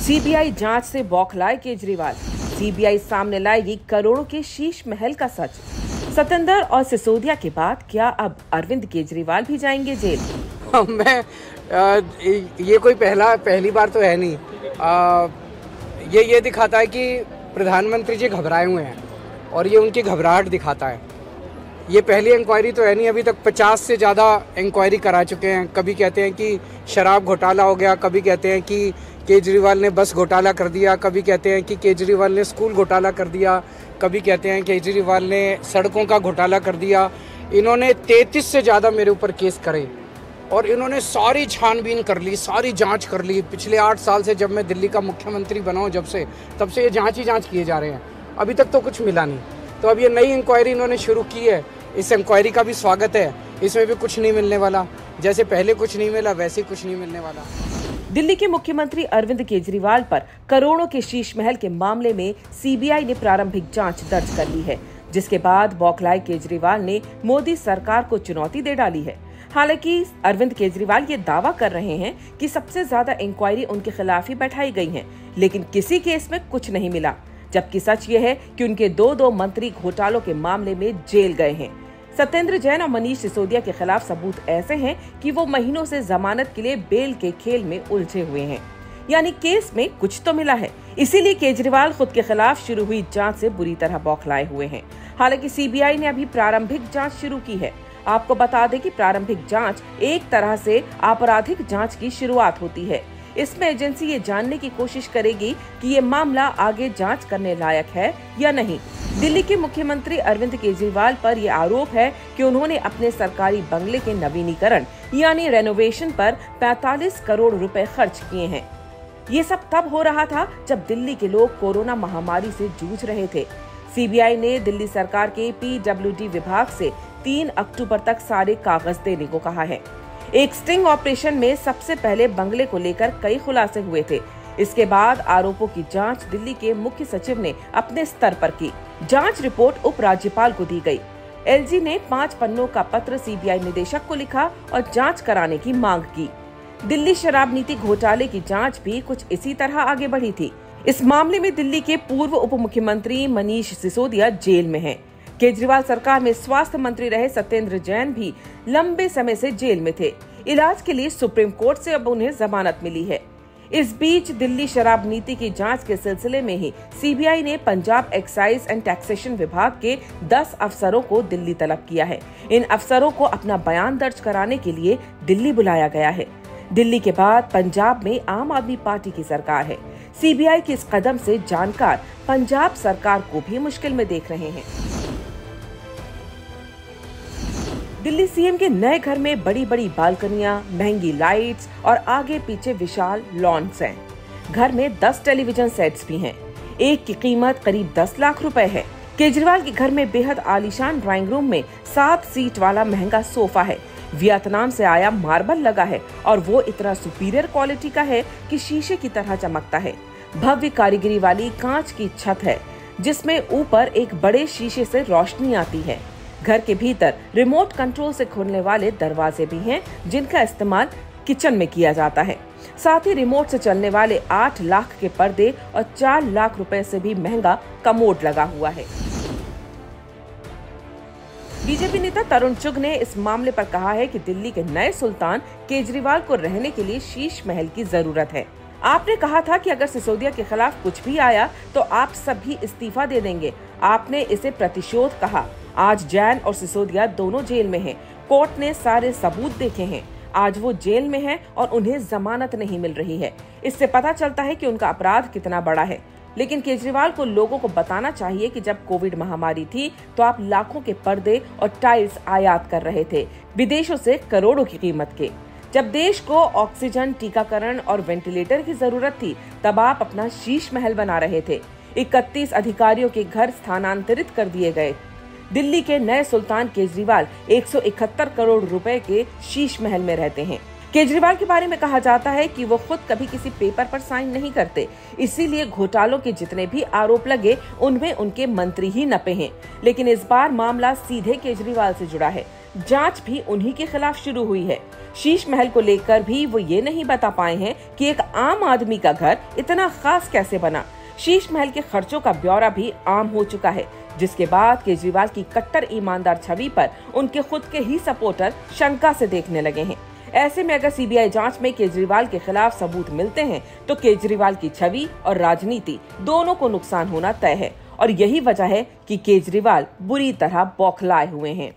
CBI जांच से बौखलाए Kejriwal. CBI सामने लाएगी करोड़ों के शीश महल का सच। सतेंद्र और सिसोदिया के बाद क्या अब अरविंद केजरीवाल भी जाएंगे जेल? ये कोई पहली बार तो है नहीं। ये दिखाता है कि प्रधानमंत्री जी घबराए हुए हैं और ये उनकी घबराहट दिखाता है। ये पहली इंक्वायरी तो है नहीं, अभी तक 50 से ज़्यादा इंक्वायरी करा चुके हैं। कभी कहते हैं कि शराब घोटाला हो गया, कभी कहते हैं कि केजरीवाल ने बस घोटाला कर दिया, कभी कहते हैं कि केजरीवाल ने स्कूल घोटाला कर दिया, कभी कहते हैं केजरीवाल ने सड़कों का घोटाला कर दिया। इन्होंने 33 से ज़्यादा मेरे ऊपर केस करे और इन्होंने सारी छानबीन कर ली, सारी जांच कर ली। पिछले 8 साल से जब मैं दिल्ली का मुख्यमंत्री बना हूँ तब से ये जांच ही जांच किए जा रहे हैं। अभी तक तो कुछ मिला नहीं। तो अब ये नई इंक्वायरी इन्होंने शुरू की है। इस इंक्वायरी का भी स्वागत है। इसमें भी कुछ नहीं मिलने वाला, जैसे पहले कुछ नहीं मिला वैसे कुछ नहीं मिलने वाला। दिल्ली के मुख्यमंत्री अरविंद केजरीवाल पर करोड़ों के शीश महल के मामले में सीबीआई ने प्रारंभिक जांच दर्ज कर ली है, जिसके बाद बौखलाए केजरीवाल ने मोदी सरकार को चुनौती दे डाली है। हालांकि अरविंद केजरीवाल ये दावा कर रहे हैं कि सबसे ज्यादा इंक्वायरी उनके खिलाफ ही बैठाई गई है, लेकिन किसी केस में कुछ नहीं मिला। जबकि सच ये है कि उनके दो मंत्री घोटालों के मामले में जेल गए हैं। सत्येंद्र जैन और मनीष सिसोदिया के खिलाफ सबूत ऐसे हैं कि वो महीनों से जमानत के लिए बेल के खेल में उलझे हुए हैं, यानी केस में कुछ तो मिला है। इसीलिए केजरीवाल खुद के खिलाफ शुरू हुई जांच से बुरी तरह बौखलाए हुए हैं। हालांकि सीबीआई ने अभी प्रारंभिक जांच शुरू की है। आपको बता दें कि प्रारंभिक जांच एक तरह से आपराधिक जांच की शुरुआत होती है। इसमें एजेंसी ये जानने की कोशिश करेगी कि ये मामला आगे जांच करने लायक है या नहीं। दिल्ली के मुख्यमंत्री अरविंद केजरीवाल पर यह आरोप है कि उन्होंने अपने सरकारी बंगले के नवीनीकरण यानी रेनोवेशन पर 45 करोड़ रुपए खर्च किए हैं। ये सब तब हो रहा था जब दिल्ली के लोग कोरोना महामारी से जूझ रहे थे। सीबीआई ने दिल्ली सरकार के PWD विभाग से 3 अक्टूबर तक सारे कागज देने को कहा है। एक स्टिंग ऑपरेशन में सबसे पहले बंगले को लेकर कई खुलासे हुए थे। इसके बाद आरोपों की जांच दिल्ली के मुख्य सचिव ने अपने स्तर पर की। जांच रिपोर्ट उप राज्यपाल को दी गई। LG ने 5 पन्नों का पत्र सीबीआई निदेशक को लिखा और जांच कराने की मांग की। दिल्ली शराब नीति घोटाले की जांच भी कुछ इसी तरह आगे बढ़ी थी। इस मामले में दिल्ली के पूर्व उप मुख्यमंत्री मनीष सिसोदिया जेल में हैं। केजरीवाल सरकार में स्वास्थ्य मंत्री रहे सत्येंद्र जैन भी लंबे समय से जेल में थे। इलाज के लिए सुप्रीम कोर्ट से अब उन्हें जमानत मिली है। इस बीच दिल्ली शराब नीति की जांच के सिलसिले में ही सीबीआई ने पंजाब एक्साइज एंड टैक्सेशन विभाग के 10 अफसरों को दिल्ली तलब किया है। इन अफसरों को अपना बयान दर्ज कराने के लिए दिल्ली बुलाया गया है। दिल्ली के बाद पंजाब में आम आदमी पार्टी की सरकार है। सीबीआई के इस कदम से जानकार पंजाब सरकार को भी मुश्किल में देख रहे हैं। दिल्ली सीएम के नए घर में बड़ी बड़ी बालकनियां, महंगी लाइट्स और आगे पीछे विशाल लॉन्स हैं। घर में 10 टेलीविजन सेट्स भी हैं। एक की कीमत करीब 10 लाख रुपए है। केजरीवाल के घर में बेहद आलीशान ड्राइंग रूम में 7 सीट वाला महंगा सोफा है। वियतनाम से आया मार्बल लगा है और वो इतना सुपीरियर क्वालिटी का है कि शीशे की तरह चमकता है। भव्य कारीगरी वाली कांच की छत है, जिसमें ऊपर एक बड़े शीशे से रोशनी आती है। घर के भीतर रिमोट कंट्रोल से खुलने वाले दरवाजे भी हैं, जिनका इस्तेमाल किचन में किया जाता है। साथ ही रिमोट से चलने वाले 8 लाख के पर्दे और 4 लाख रुपए से भी महंगा कमोड लगा हुआ है। बीजेपी नेता तरुण चुग ने इस मामले पर कहा है कि दिल्ली के नए सुल्तान केजरीवाल को रहने के लिए शीश महल की जरूरत है। आपने कहा था कि अगर सिसोदिया के खिलाफ कुछ भी आया तो आप सभी इस्तीफा दे देंगे। आपने इसे प्रतिशोध कहा। आज जैन और सिसोदिया दोनों जेल में हैं। कोर्ट ने सारे सबूत देखे हैं। आज वो जेल में हैं और उन्हें जमानत नहीं मिल रही है। इससे पता चलता है कि उनका अपराध कितना बड़ा है। लेकिन केजरीवाल को लोगों को बताना चाहिए कि जब कोविड महामारी थी तो आप लाखों के पर्दे और टाइल्स आयात कर रहे थे, विदेशों से करोड़ों की कीमत के। जब देश को ऑक्सीजन, टीकाकरण और वेंटिलेटर की जरूरत थी, तब आप अपना शीश महल बना रहे थे। 31 अधिकारियों के घर स्थानांतरित कर दिए गए। दिल्ली के नए सुल्तान केजरीवाल 171 करोड़ रुपए के शीश महल में रहते हैं। केजरीवाल के बारे में कहा जाता है कि वो खुद कभी किसी पेपर पर साइन नहीं करते, इसीलिए घोटालों के जितने भी आरोप लगे उनमें उनके मंत्री ही नपे हैं। लेकिन इस बार मामला सीधे केजरीवाल से जुड़ा है। जांच भी उन्हीं के खिलाफ शुरू हुई है। शीश महल को लेकर भी वो ये नहीं बता पाए हैं कि एक आम आदमी का घर इतना खास कैसे बना। शीश महल के खर्चों का ब्यौरा भी आम हो चुका है, जिसके बाद केजरीवाल की कट्टर ईमानदार छवि पर उनके खुद के ही सपोर्टर शंका से देखने लगे हैं। ऐसे में अगर सीबीआई जांच में केजरीवाल के खिलाफ सबूत मिलते हैं तो केजरीवाल की छवि और राजनीति दोनों को नुकसान होना तय है और यही वजह है कि केजरीवाल बुरी तरह बौखलाए हुए हैं।